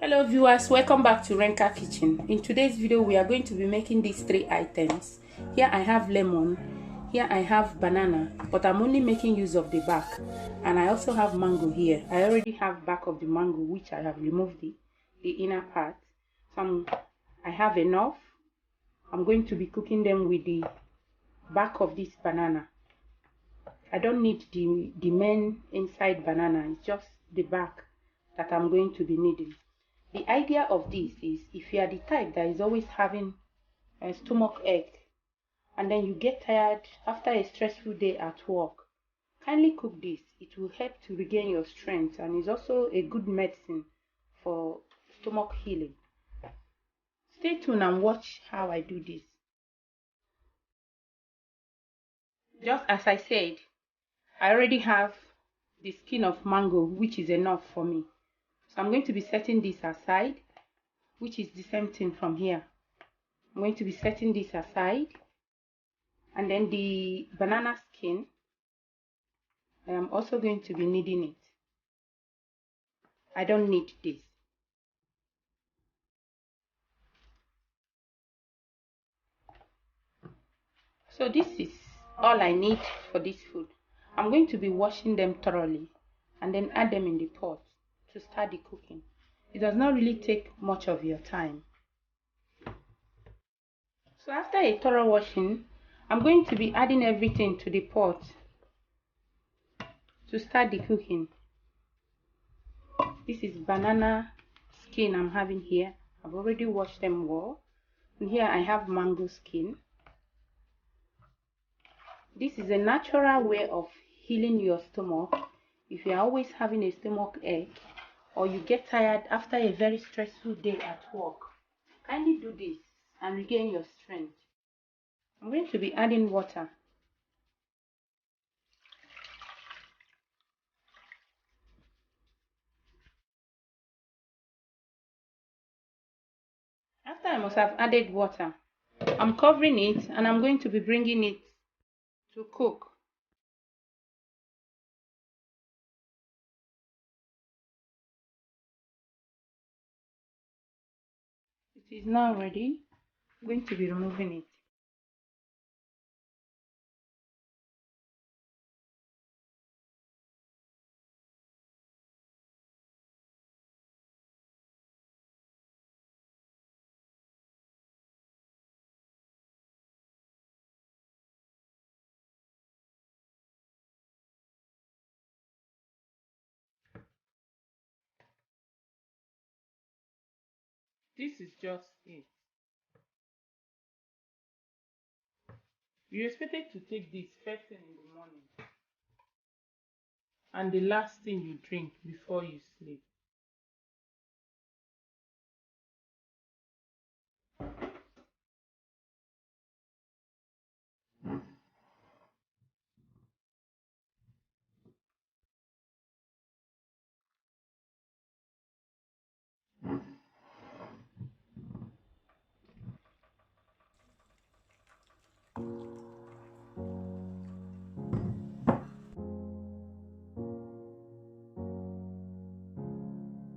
Hello viewers, welcome back to Renka Kitchen. In today's video we are going to be making these three items. Here I have lemon, here I have banana, but I'm only making use of the back, and I also have mango here. I already have back of the mango which I have removed the inner part. So I have enough. I'm going to be cooking them with the back of this banana. I don't need the main inside banana, it's just the back that I'm going to be needing. The idea of this is, if you are the type that is always having a stomach ache and then you get tired after a stressful day at work, kindly cook this. It will help to regain your strength and is also a good medicine for stomach healing. Stay tuned and watch how I do this. Just as I said, I already have the skin of mango, which is enough for me. So I'm going to be setting this aside, which is the same thing from here. I'm going to be setting this aside, and then the banana skin, I am also going to be kneading it. I don't need this. So this is all I need for this food. I'm going to be washing them thoroughly and then add them in the pot to start the cooking. It does not really take much of your time. So after a thorough washing, I'm going to be adding everything to the pot to start the cooking. This is banana skin I'm having here. I've already washed them well. And here I have mango skin. This is a natural way of healing your stomach. If you are always having a stomach ache or you get tired after a very stressful day at work, kindly do this and regain your strength. I'm going to be adding water. After I must have added water, I'm covering it and I'm going to be bringing it to cook. It is now ready. I'm going to be removing it. This is just it. You're expected to take this first thing in the morning and the last thing you drink before you sleep.